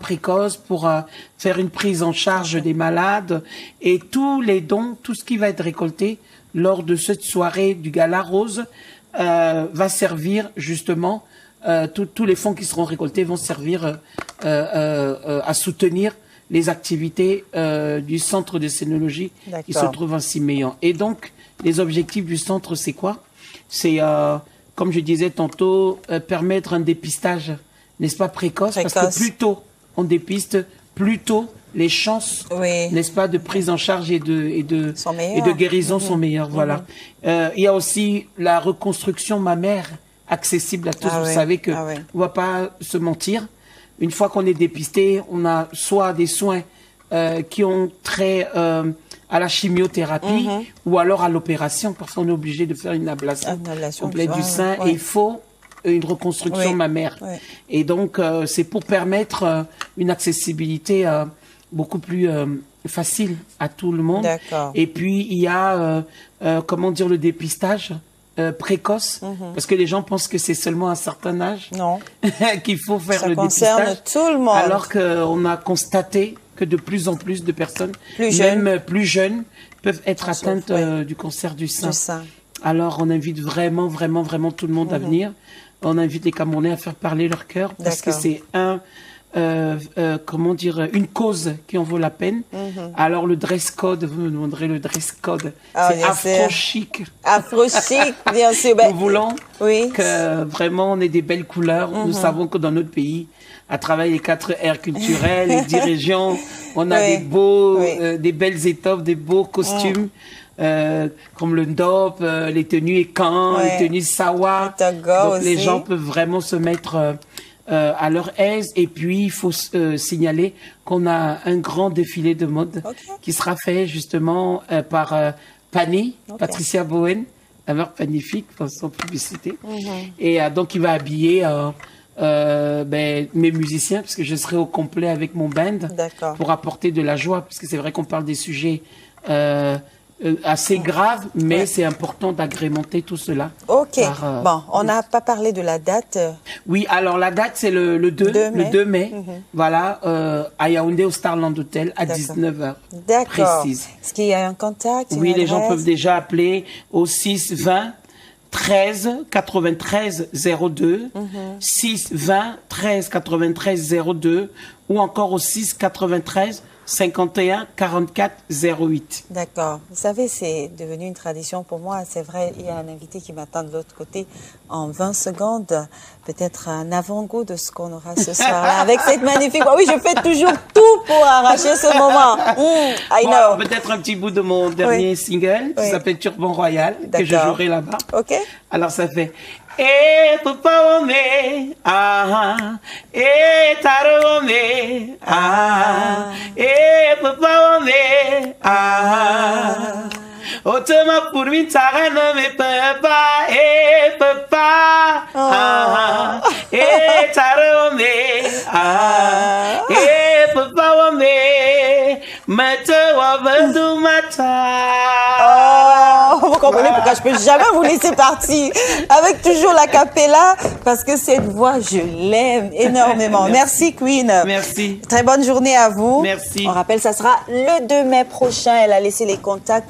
précoce, pour faire une prise en charge des malades. Et tous les dons, tout ce qui va être récolté lors de cette soirée du Gala Rose va servir justement, tous les fonds qui seront récoltés vont servir à soutenir les activités du centre de scénologie qui se trouve en Siméon. Et donc, les objectifs du centre, c'est quoi? C'est, comme je disais tantôt, permettre un dépistage, n'est-ce pas, précoce, parce que plus tôt on dépiste, plus tôt les chances, n'est-ce pas, de prise en charge et de guérison sont meilleures. Voilà. Il y a aussi la reconstruction mammaire accessible à tous. Vous savez que on va pas se mentir. Une fois qu'on est dépisté, on a soit des soins qui ont trait à la chimiothérapie ou alors à l'opération, parce qu'on est obligé de faire une ablation complète du sein et il faut une reconstruction mammaire. Et donc, c'est pour permettre une accessibilité beaucoup plus facile à tout le monde. Et puis, il y a, comment dire, le dépistage précoce, parce que les gens pensent que c'est seulement à un certain âge qu'il faut faire le dépistage. Ça concerne tout le monde. Alors qu'on a constaté que de plus en plus de personnes, même plus jeunes, peuvent être atteintes du cancer du sein. Alors, on invite vraiment, vraiment, vraiment tout le monde à venir. On invite les Camerounais à faire parler leur cœur, parce que c'est comment dire, une cause qui en vaut la peine. Alors le dress code, vous me demanderez le dress code, c'est afro-chic. Afro-chic, bien sûr. Nous voulons que vraiment on ait des belles couleurs. Nous savons que dans notre pays, à travers les 4 aires culturelles, les 10 régions, on a des beaux, des belles étoffes, des beaux costumes. Comme le ndop, les tenues Ekan, les tenues Sawa. Donc les gens peuvent vraiment se mettre à leur aise. Et puis il faut signaler qu'on a un grand défilé de mode qui sera fait justement par Pani, Patricia Bowen, la marque magnifique, sans publicité. Et donc il va habiller mes musiciens, parce que je serai au complet avec mon band pour apporter de la joie, parce que c'est vrai qu'on parle des sujets assez grave, mais c'est important d'agrémenter tout cela. Bon, on n'a pas parlé de la date. Oui, alors la date, c'est le 2 mai. Voilà, à Yaoundé, au Starland Hotel, à 19h. D'accord. Est-ce qu'il y a un contact? Oui, les gens peuvent déjà appeler au 6 20 13 93 02, 6 20 13 93 02, ou encore au 6 93 51 44 08. D'accord. Vous savez, c'est devenu une tradition pour moi. C'est vrai, il y a un invité qui m'attend de l'autre côté en 20 secondes. Peut-être un avant-goût de ce qu'on aura ce soir-là avec cette magnifique... Oui, je fais toujours tout pour arracher ce moment. I know. Peut-être un petit bout de mon dernier single qui s'appelle Turban Royal, que je jouerai là-bas. Alors, ça fait... Eh papa ome eh taro ome eh papa ome otema pour mi tara no me papa eh taro ome eh papa ome mata wa bandu mata. Vous comprenez pourquoi je peux jamais vous laisser partir avec toujours la cappella, parce que cette voix, je l'aime énormément. Merci Queen. Merci. Très bonne journée à vous. Merci. On rappelle, ça sera le 2 mai prochain. Elle a laissé les contacts.